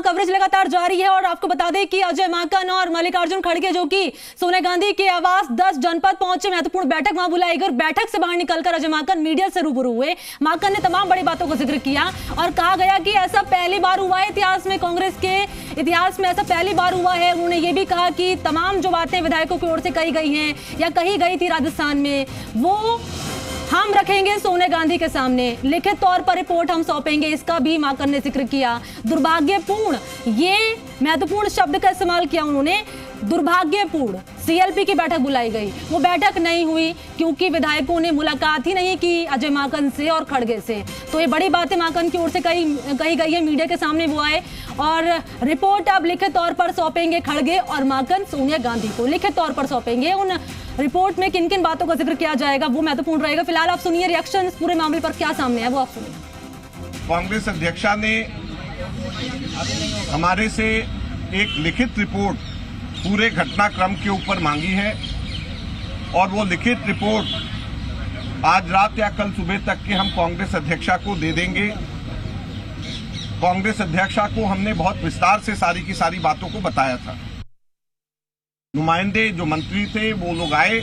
Coverage लगातार जारी है और आपको बता दें कि अजय माकन और मल्लिकार्जुन खड़गे जो कि सोनिया गांधी के आवास 10 जनपद पहुंचे, महत्वपूर्ण बैठक वहां बुलाई गई और बैठक से बाहर निकलकर अजय माकन मीडिया से रूबरू हुए। माकन ने तमाम बड़ी बातों का जिक्र किया और कहा गया कि ऐसा पहली बार हुआ है इतिहास में, कांग्रेस के इतिहास में ऐसा पहली बार हुआ है। उन्होंने ये भी कहा कि तमाम जो बातें विधायकों की ओर से कही गई हैं या कही गई थी राजस्थान में, वो हम रखेंगे सोनिया गांधी के सामने, लिखित तौर पर रिपोर्ट हम सौंपेंगे, इसका भी माकन ने जिक्र किया। दुर्भाग्यपूर्ण, ये महत्वपूर्ण शब्द का इस्तेमाल किया उन्होंने, दुर्भाग्यपूर्ण। सीएलपी की बैठक बुलाई गई, वो बैठक नहीं हुई क्योंकि विधायकों ने मुलाकात ही नहीं की अजय माकन से और खड़गे से। तो ये बड़ी बातें माकन की ओर से कही गई है, मीडिया के सामने वो आए और रिपोर्ट अब लिखित तौर पर सौंपेंगे खड़गे और माकन सोनिया गांधी को लिखित तौर पर सौंपेंगे। उन रिपोर्ट में किन किन बातों का जिक्र किया जाएगा वो महत्वपूर्ण रहेगा। फिलहाल आप सुनिए रिएक्शन इस पूरे मामले पर क्या सामने है वो आप सुनिए। कांग्रेस अध्यक्षा ने हमारे से एक लिखित रिपोर्ट पूरे घटनाक्रम के ऊपर मांगी है और वो लिखित रिपोर्ट आज रात या कल सुबह तक के हम कांग्रेस अध्यक्षा को दे देंगे। कांग्रेस अध्यक्षा को हमने बहुत विस्तार से सारी की सारी बातों को बताया था। नुमाइंदे जो मंत्री थे वो लोग आए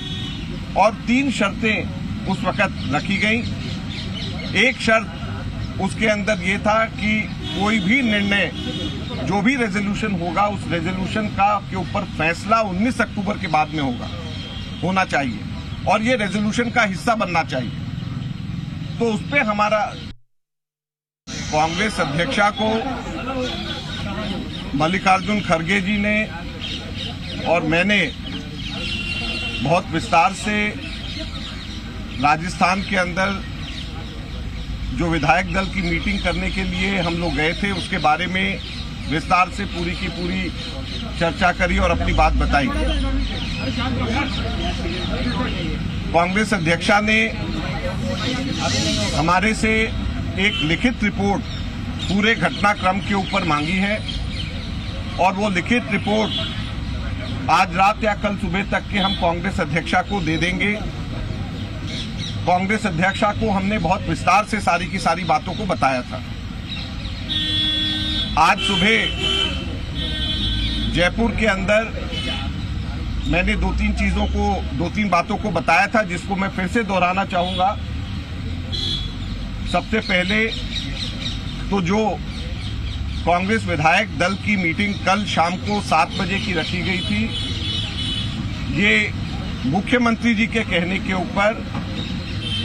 और 3 शर्तें उस वक्त रखी गई। एक शर्त उसके अंदर ये था कि कोई भी निर्णय, जो भी रेजोल्यूशन होगा, उस रेजोल्यूशन का के ऊपर फैसला 19 अक्टूबर के बाद में होना चाहिए और ये रेजोल्यूशन का हिस्सा बनना चाहिए। तो उस पे हमारा कांग्रेस अध्यक्षा को मल्लिकार्जुन खड़गे जी ने और मैंने बहुत विस्तार से राजस्थान के अंदर जो विधायक दल की मीटिंग करने के लिए हम लोग गए थे उसके बारे में विस्तार से पूरी की पूरी चर्चा करी और अपनी बात बताई। कांग्रेस अध्यक्षा ने हमारे से एक लिखित रिपोर्ट पूरे घटनाक्रम के ऊपर मांगी है और वो लिखित रिपोर्ट आज रात या कल सुबह तक के हम कांग्रेस अध्यक्षा को दे देंगे। कांग्रेस अध्यक्षा को हमने बहुत विस्तार से सारी की सारी बातों को बताया था। आज सुबह जयपुर के अंदर मैंने 2-3 बातों को बताया था जिसको मैं फिर से दोहराना चाहूंगा। सबसे पहले तो जो कांग्रेस विधायक दल की मीटिंग कल शाम को 7 बजे की रखी गई थी, ये मुख्यमंत्री जी के कहने के ऊपर,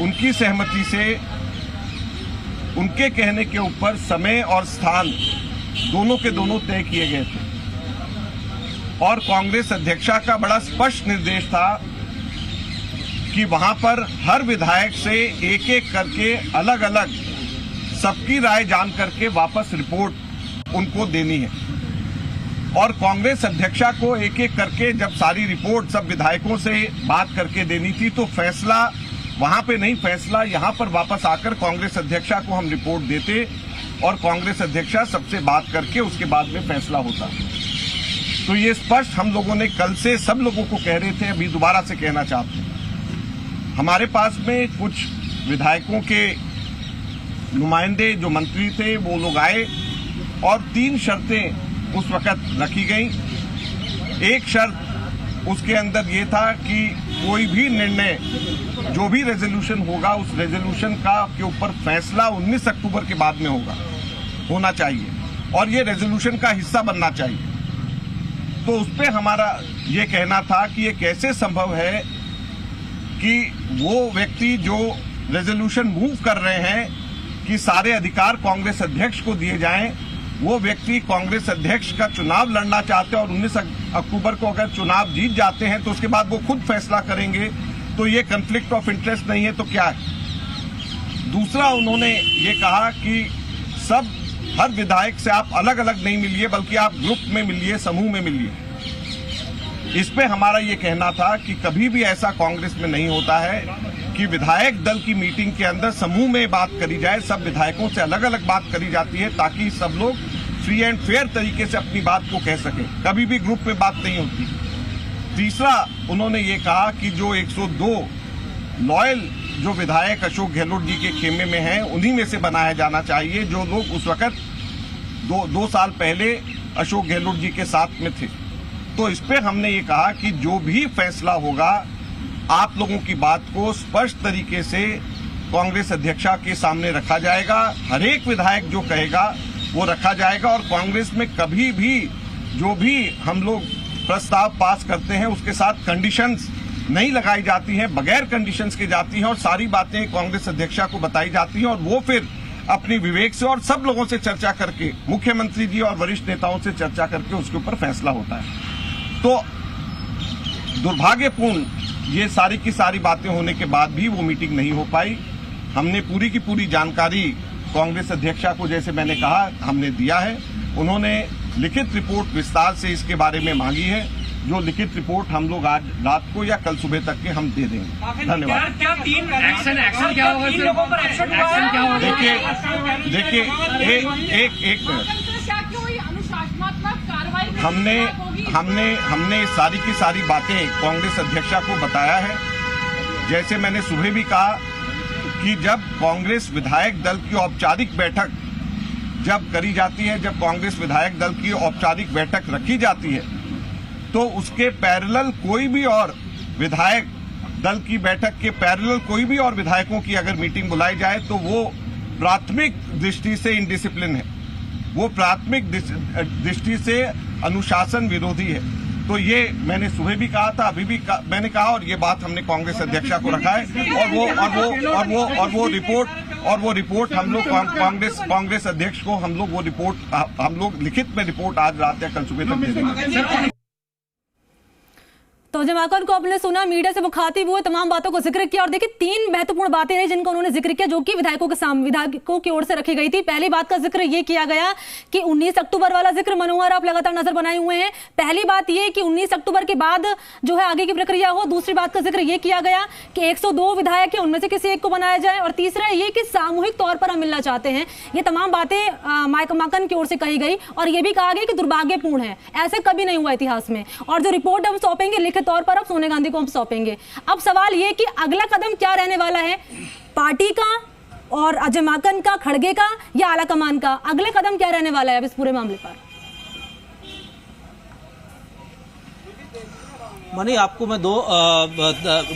उनकी सहमति से, उनके कहने के ऊपर समय और स्थान दोनों के दोनों तय किए गए थे और कांग्रेस अध्यक्षा का बड़ा स्पष्ट निर्देश था कि वहां पर हर विधायक से एक एक करके अलग अलग सबकी राय जान करके वापस रिपोर्ट उनको देनी है और कांग्रेस अध्यक्षा को एक एक करके जब सारी रिपोर्ट सब विधायकों से बात करके देनी थी तो फैसला वहां पे नहीं, फैसला यहां पर वापस आकर कांग्रेस अध्यक्षा को हम रिपोर्ट देते और कांग्रेस अध्यक्षा सबसे बात करके उसके बाद में फैसला होता। तो ये स्पष्ट हम लोगों ने कल से सब लोगों को कह रहे थे, अभी दोबारा से कहना चाहते हैं। हमारे पास में कुछ विधायकों के नुमाइंदे जो मंत्री थे वो लोग आए और 3 शर्तें उस वक्त रखी गई। एक शर्त उसके अंदर ये था कि कोई भी निर्णय, जो भी रेजोल्यूशन होगा, उस रेजोल्यूशन का के ऊपर फैसला 19 अक्टूबर के बाद में होना चाहिए और ये रेजोल्यूशन का हिस्सा बनना चाहिए। तो उस पे हमारा ये कहना था कि ये कैसे संभव है कि वो व्यक्ति जो रेजोल्यूशन मूव कर रहे हैं कि सारे अधिकार कांग्रेस अध्यक्ष को दिए जाएं, वो व्यक्ति कांग्रेस अध्यक्ष का चुनाव लड़ना चाहते हैं और 19 अक्टूबर को अगर चुनाव जीत जाते हैं तो उसके बाद वो खुद फैसला करेंगे, तो ये कॉन्फ्लिक्ट ऑफ इंटरेस्ट नहीं है तो क्या है। दूसरा, उन्होंने ये कहा कि हर विधायक से आप अलग अलग नहीं मिलिए बल्कि आप ग्रुप में मिलिए, समूह में मिलिए। इस पे हमारा ये कहना था कि कभी भी ऐसा कांग्रेस में नहीं होता है कि विधायक दल की मीटिंग के अंदर समूह में बात करी जाए, सब विधायकों से अलग अलग बात करी जाती है ताकि सब लोग फ्री एंड फेयर तरीके से अपनी बात को कह सकें, कभी भी ग्रुप में बात नहीं होती। तीसरा, उन्होंने ये कहा कि जो 102 लॉयल जो विधायक अशोक गहलोत जी के खेमे में हैं उन्हीं में से बनाया जाना चाहिए, जो लोग उस वक्त दो साल पहले अशोक गहलोत जी के साथ में थे। तो इस पे हमने ये कहा कि जो भी फैसला होगा आप लोगों की बात को स्पष्ट तरीके से कांग्रेस अध्यक्षा के सामने रखा जाएगा। हर एक विधायक जो कहेगा वो रखा जाएगा और कांग्रेस में कभी भी जो भी हम लोग प्रस्ताव पास करते हैं उसके साथ कंडीशंस नहीं लगाई जाती हैं, बगैर कंडीशंस के जाती हैं और सारी बातें कांग्रेस अध्यक्षा को बताई जाती हैं और वो फिर अपनी विवेक से और सब लोगों से चर्चा करके, मुख्यमंत्री जी और वरिष्ठ नेताओं से चर्चा करके उसके ऊपर फैसला होता है। तो दुर्भाग्यपूर्ण ये सारी की सारी बातें होने के बाद भी वो मीटिंग नहीं हो पाई। हमने पूरी की पूरी जानकारी कांग्रेस अध्यक्षा को, जैसे मैंने कहा, हमने दिया है। उन्होंने लिखित रिपोर्ट विस्तार से इसके बारे में मांगी है, जो लिखित रिपोर्ट हम लोग आज रात को या कल सुबह तक के हम दे देंगे। धन्यवाद। एक्शन क्या होगा? देखिए एक मिनट, हमने सारी की सारी बातें कांग्रेस अध्यक्षा को बताया है। जैसे मैंने सुबह भी कहा कि जब कांग्रेस विधायक दल की औपचारिक बैठक जब करी जाती है, जब कांग्रेस विधायक दल की औपचारिक बैठक रखी जाती है, तो उसके पैरेलल कोई भी और विधायक दल की बैठक के पैरेलल कोई भी और विधायकों की अगर मीटिंग बुलाई जाए तो वो प्राथमिक दृष्टि से इनडिसिप्लिन है, वो प्राथमिक दृष्टि से अनुशासन विरोधी है। तो ये मैंने सुबह भी कहा था, अभी भी मैंने कहा और ये बात हमने कांग्रेस अध्यक्षा को रखा है और वो रिपोर्ट हम लोग कांग्रेस अध्यक्ष को हम लोग लिखित में रिपोर्ट आज रात या कल सुबह तक दे देंगे। तो अजय माकन को आपने सुना, मीडिया से मुखातिब हुए, तमाम बातों को जिक्र किया और देखिए 3 महत्वपूर्ण बातें हैं जिनको उन्होंने जिक्र किया, जो कि विधायकों की ओर से रखी गई थी। पहली बात का जिक्र ये किया गया कि 19 अक्टूबर वाला जिक्र, मनोहर आप लगातार नजर बनाए हुए हैं। पहली बात ये कि 19 अक्टूबर के बाद जो है आगे की प्रक्रिया हो। दूसरी बात का जिक्र ये किया गया कि 102 विधायक है, उनमें से किसी एक को बनाया जाए। और तीसरा ये कि सामूहिक तौर पर हम मिलना चाहते हैं। ये तमाम बातें माकन की ओर से कही गई और ये भी कहा गया कि दुर्भाग्यपूर्ण है, ऐसे कभी नहीं हुआ इतिहास में। और जो रिपोर्ट हम सौंपेंगे लिखित तौर पर, अब सोनिया गांधी को हम सौंपेंगे। अब सवाल ये कि अगला कदम क्या रहने वाला है, पार्टी का और अजय माकन का, खड़गे का या आला कमान का? अगले कदम क्या रहने वाला है अब इस पूरे मामले पर? मनी, आपको मैं 2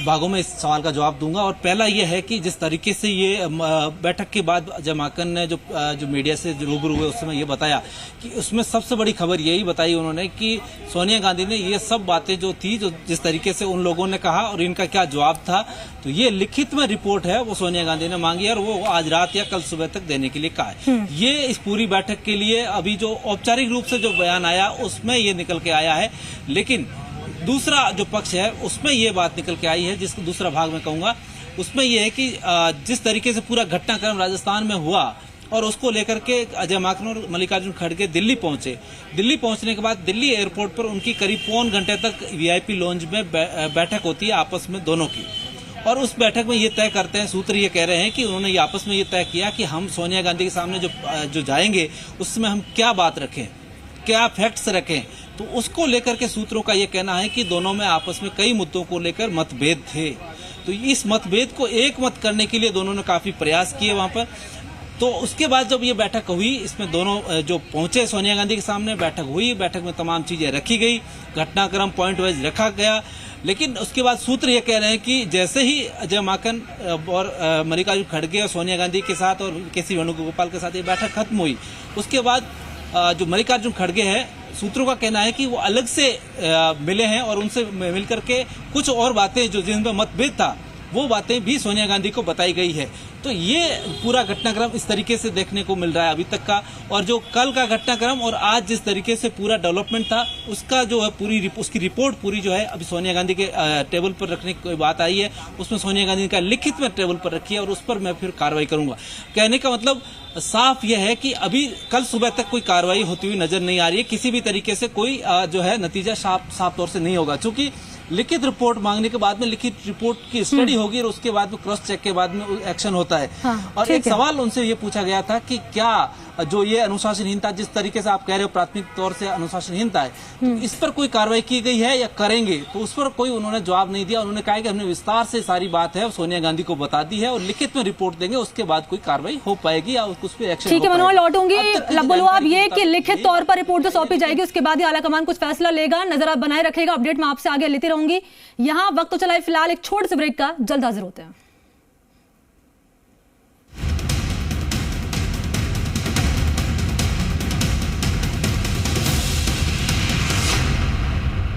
भागों में इस सवाल का जवाब दूंगा। और पहला ये है कि जिस तरीके से ये बैठक के बाद अजय माकन ने जो मीडिया से रूबरू हुए उस समय ये बताया कि उसमें सबसे बड़ी खबर यही बताई उन्होंने कि सोनिया गांधी ने ये सब बातें जो थी, जो जिस तरीके से उन लोगों ने कहा और इनका क्या जवाब था, तो ये लिखित में रिपोर्ट है वो सोनिया गांधी ने मांगी और वो आज रात या कल सुबह तक देने के लिए कहा है। ये इस पूरी बैठक के लिए अभी जो औपचारिक रूप से जो बयान आया उसमें ये निकल के आया है। लेकिन दूसरा जो पक्ष है उसमें ये बात निकल के आई है, जिसको दूसरा भाग में कहूंगा, उसमें ये है कि जिस तरीके से पूरा घटनाक्रम राजस्थान में हुआ और उसको लेकर के अजय माकन और मल्लिकार्जुन खड़गे दिल्ली पहुंचे। दिल्ली पहुंचने के बाद दिल्ली एयरपोर्ट पर उनकी करीब पौन घंटे तक वीआईपी लॉन्ज में बैठक होती है आपस में दोनों की। और उस बैठक में ये तय करते हैं, सूत्र ये कह रहे हैं कि उन्होंने ये आपस में ये तय किया कि हम सोनिया गांधी के सामने जो जाएंगे उसमें हम क्या बात रखें, क्या फैक्ट्स रखें। तो उसको लेकर के सूत्रों का ये कहना है कि दोनों में आपस में कई मुद्दों को लेकर मतभेद थे। तो इस मतभेद को एक मत करने के लिए दोनों ने काफी प्रयास किए वहां पर। तो उसके बाद जब ये बैठक हुई, इसमें दोनों जो पहुंचे सोनिया गांधी के सामने, बैठक हुई, बैठक में तमाम चीजें रखी गई, घटनाक्रम पॉइंट वाइज रखा गया। लेकिन उसके बाद सूत्र ये कह रहे हैं कि जैसे ही अजय माकन और मल्लिकार्जुन खड़गे और सोनिया गांधी के साथ और के.सी. वेणुगोपाल के साथ ये बैठक खत्म हुई, उसके बाद जो मल्लिकार्जुन खड़गे हैं, सूत्रों का कहना है कि वो अलग से मिले हैं और उनसे मिलकर के कुछ और बातें जो जिनमें मतभेद था वो बातें भी सोनिया गांधी को बताई गई है। तो ये पूरा घटनाक्रम इस तरीके से देखने को मिल रहा है अभी तक का। और जो कल का घटनाक्रम और आज जिस तरीके से पूरा डेवलपमेंट था उसका जो है उसकी रिपोर्ट पूरी जो है अभी सोनिया गांधी के टेबल पर रखने की बात आई है, उसमें सोनिया गांधी का लिखित में टेबल पर रखी है और उस पर मैं फिर कार्रवाई करूंगा। कहने का मतलब साफ यह है कि अभी कल सुबह तक कोई कार्रवाई होती हुई नजर नहीं आ रही है, किसी भी तरीके से कोई जो है नतीजा साफ तौर से नहीं होगा। चूंकि लिखित रिपोर्ट मांगने के बाद में लिखित रिपोर्ट की स्टडी होगी और उसके बाद में क्रॉस चेक के बाद में एक्शन होता है। हाँ, और एक सवाल उनसे ये पूछा गया था कि क्या जो ये अनुशासनहीनता, जिस तरीके से आप कह रहे हो प्राथमिक तौर से अनुशासनहीनता है, तो इस पर कोई कार्रवाई की गई है या करेंगे? तो उस पर कोई उन्होंने जवाब नहीं दिया। उन्होंने कहा कि हमने विस्तार से सारी बात है सोनिया गांधी को बता दी है और लिखित में रिपोर्ट देंगे, उसके बाद कोई कार्रवाई हो पाएगी या उस पर एक्शन। ठीक है मनोहर, लौटूंगी। बोलो आप ये कि लिखित तौर पर रिपोर्ट तो सौंपी जाएगी, उसके बाद ही आलाकमान कुछ फैसला लेगा। नजर आप बनाए रखेगा, अपडेट मैं आपसे आगे लेती रहूंगी। यहाँ वक्त तो चला है फिलहाल एक छोटे से ब्रेक का, जल्द हाजिर होते हैं।